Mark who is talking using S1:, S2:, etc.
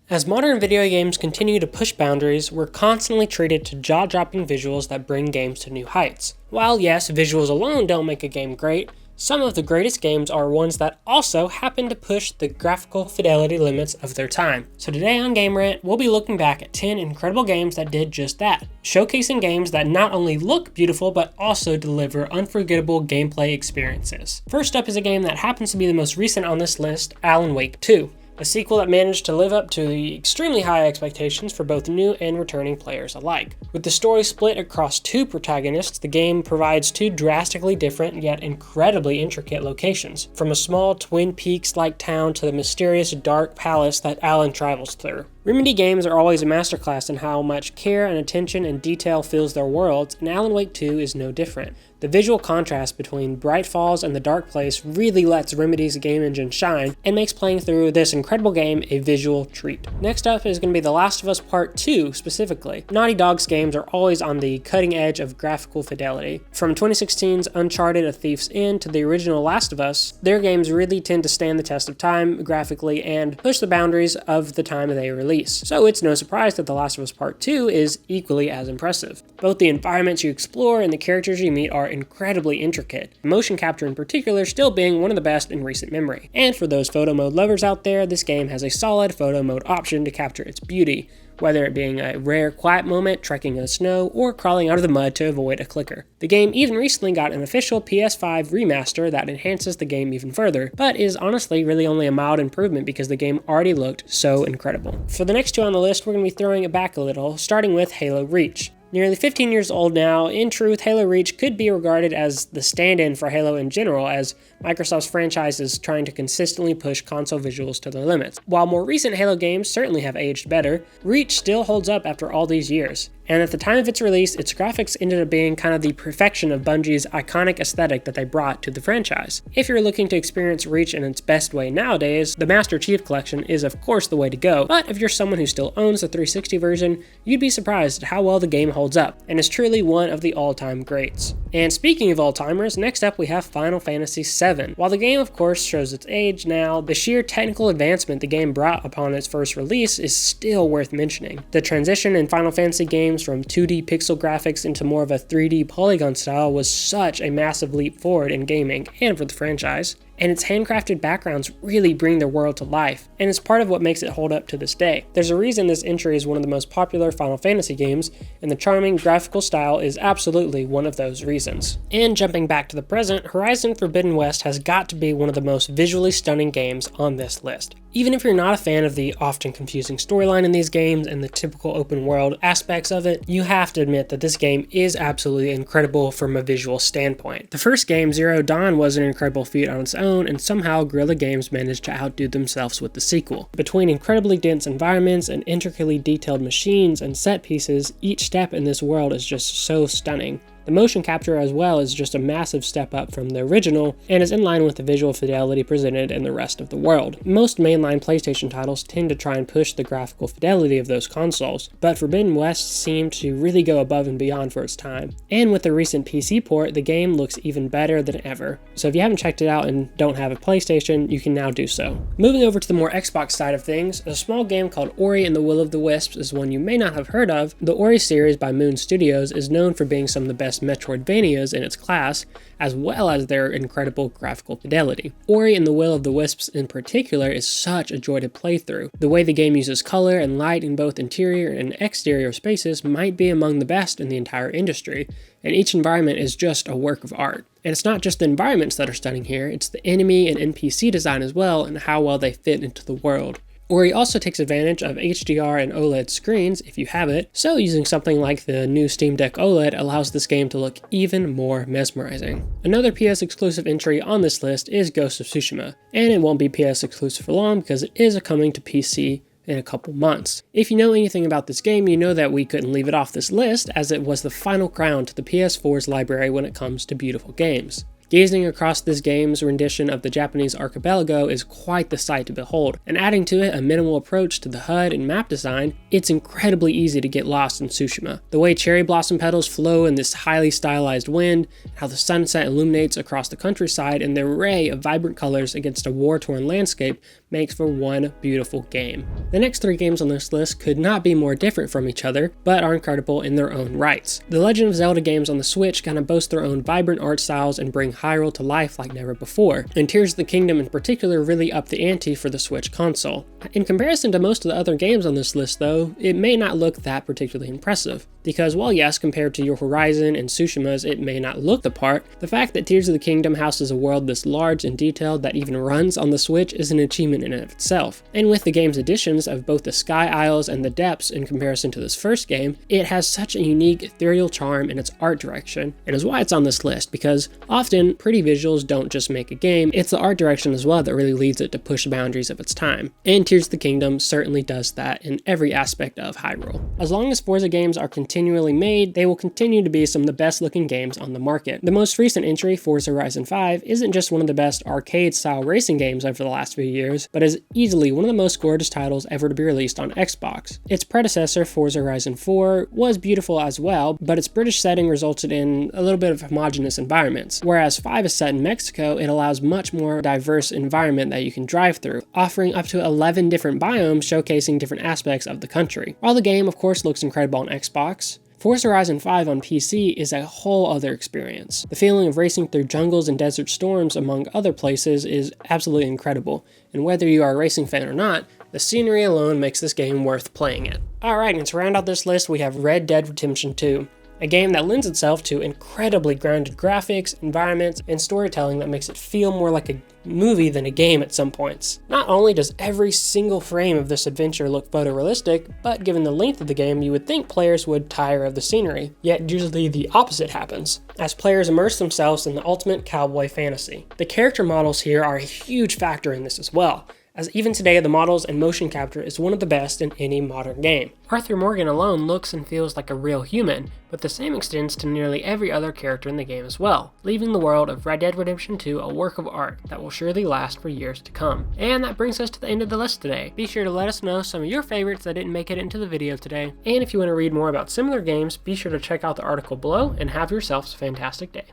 S1: As modern video games continue to push boundaries, we're constantly treated to jaw-dropping visuals that bring games to new heights. While yes, visuals alone don't make a game great, some of the greatest games are ones that also happen to push the graphical fidelity limits of their time. So today on Game Rant, we'll be looking back at 10 incredible games that did just that, showcasing games that not only look beautiful but also deliver unforgettable gameplay experiences. First up is a game that happens to be the most recent on this list, Alan Wake 2. A sequel that managed to live up to the extremely high expectations for both new and returning players alike. With the story split across two protagonists, the game provides two drastically different yet incredibly intricate locations, from a small Twin Peaks-like town to the mysterious dark palace that Alan travels through. Remedy games are always a masterclass in how much care and attention and detail fills their worlds, and Alan Wake 2 is no different. The visual contrast between Bright Falls and the Dark Place really lets Remedy's game engine shine and makes playing through this incredible game a visual treat. Next up is going to be The Last of Us Part 2 specifically. Naughty Dog's games are always on the cutting edge of graphical fidelity. From 2016's Uncharted: A Thief's End to the original Last of Us, their games really tend to stand the test of time graphically and push the boundaries of the time they release. So it's no surprise that The Last of Us Part 2 is equally as impressive. Both the environments you explore and the characters you meet are incredibly intricate, motion capture in particular still being one of the best in recent memory. And for those photo mode lovers out there, this game has a solid photo mode option to capture its beauty, whether it being a rare quiet moment, trekking in the snow, or crawling out of the mud to avoid a clicker. The game even recently got an official PS5 remaster that enhances the game even further, but is honestly really only a mild improvement because the game already looked so incredible. For the next two on the list, we're going to be throwing it back a little, starting with Halo Reach. Nearly 15 years old now, in truth, Halo Reach could be regarded as the stand-in for Halo in general, as Microsoft's franchise is trying to consistently push console visuals to their limits. While more recent Halo games certainly have aged better, Reach still holds up after all these years. And at the time of its release, its graphics ended up being kind of the perfection of Bungie's iconic aesthetic that they brought to the franchise. If you're looking to experience Reach in its best way nowadays, the Master Chief Collection is of course the way to go, but if you're someone who still owns the 360 version, you'd be surprised at how well the game holds up, and is truly one of the all-time greats. And speaking of all-timers, next up we have Final Fantasy VII. While the game of course shows its age now, the sheer technical advancement the game brought upon its first release is still worth mentioning. The transition in Final Fantasy games from 2D pixel graphics into more of a 3D polygon style was such a massive leap forward in gaming and for the franchise. And its handcrafted backgrounds really bring their world to life, and it's part of what makes it hold up to this day. There's a reason this entry is one of the most popular Final Fantasy games, and the charming graphical style is absolutely one of those reasons. And jumping back to the present, Horizon Forbidden West has got to be one of the most visually stunning games on this list. Even if you're not a fan of the often confusing storyline in these games and the typical open world aspects of it, you have to admit that this game is absolutely incredible from a visual standpoint. The first game, Zero Dawn, was an incredible feat on its own, and somehow Guerrilla Games managed to outdo themselves with the sequel. Between incredibly dense environments and intricately detailed machines and set pieces, each step in this world is just so stunning. The motion capture as well is just a massive step up from the original and is in line with the visual fidelity presented in the rest of the world. Most mainline PlayStation titles tend to try and push the graphical fidelity of those consoles, but Forbidden West seemed to really go above and beyond for its time. And with the recent PC port, the game looks even better than ever. So if you haven't checked it out and don't have a PlayStation, you can now do so. Moving over to the more Xbox side of things, a small game called Ori and the Will of the Wisps is one you may not have heard of. The Ori series by Moon Studios is known for being some of the best Metroidvanias in its class, as well as their incredible graphical fidelity. Ori and the Will of the Wisps in particular is such a joy to play through. The way the game uses color and light in both interior and exterior spaces might be among the best in the entire industry, and each environment is just a work of art. And it's not just the environments that are stunning here, it's the enemy and NPC design as well and how well they fit into the world. Ori also takes advantage of HDR and OLED screens if you have it, so using something like the new Steam Deck OLED allows this game to look even more mesmerizing. Another PS exclusive entry on this list is Ghost of Tsushima, and it won't be PS exclusive for long because it is coming to PC in a couple months. If you know anything about this game, you know that we couldn't leave it off this list as it was the final crown to the PS4's library when it comes to beautiful games. Gazing across this game's rendition of the Japanese archipelago is quite the sight to behold, and adding to it a minimal approach to the HUD and map design, it's incredibly easy to get lost in Tsushima. The way cherry blossom petals flow in this highly stylized wind, how the sunset illuminates across the countryside, and the array of vibrant colors against a war-torn landscape makes for one beautiful game. The next 3 games on this list could not be more different from each other, but are incredible in their own rights. The Legend of Zelda games on the Switch kind of boast their own vibrant art styles and bring Hyrule to life like never before, and Tears of the Kingdom in particular really upped the ante for the Switch console. In comparison to most of the other games on this list though, it may not look that particularly impressive, because while yes, compared to your Horizon and Tsushima's it may not look the part, the fact that Tears of the Kingdom houses a world this large and detailed that even runs on the Switch is an achievement in and of itself. And with the game's additions of both the Sky Isles and the Depths in comparison to this first game, it has such a unique ethereal charm in its art direction, and is why it's on this list, because often pretty visuals don't just make a game, it's the art direction as well that really leads it to push the boundaries of its time. And Tears of the Kingdom certainly does that in every aspect of Hyrule. As long as Forza games are continually made, they will continue to be some of the best looking games on the market. The most recent entry, Forza Horizon 5, isn't just one of the best arcade-style racing games over the last few years, but is easily one of the most gorgeous titles ever to be released on Xbox. Its predecessor, Forza Horizon 4, was beautiful as well, but its British setting resulted in a little bit of homogeneous environments. Whereas 5 is set in Mexico, it allows much more diverse environment that you can drive through, offering up to 11 different biomes showcasing different aspects of the country. While the game, of course, looks incredible on Xbox, Forza Horizon 5 on PC is a whole other experience. The feeling of racing through jungles and desert storms, among other places, is absolutely incredible, and whether you are a racing fan or not, the scenery alone makes this game worth playing it. Alright, and to round out this list we have Red Dead Redemption 2. A game that lends itself to incredibly grounded graphics, environments, and storytelling that makes it feel more like a movie than a game at some points. Not only does every single frame of this adventure look photorealistic, but given the length of the game, you would think players would tire of the scenery. Yet usually the opposite happens, as players immerse themselves in the ultimate cowboy fantasy. The character models here are a huge factor in this as well, as even today the models and motion capture is one of the best in any modern game. Arthur Morgan alone looks and feels like a real human, but the same extends to nearly every other character in the game as well, leaving the world of Red Dead Redemption 2 a work of art that will surely last for years to come. And that brings us to the end of the list today. Be sure to let us know some of your favorites that didn't make it into the video today, and if you want to read more about similar games, be sure to check out the article below and have yourselves a fantastic day.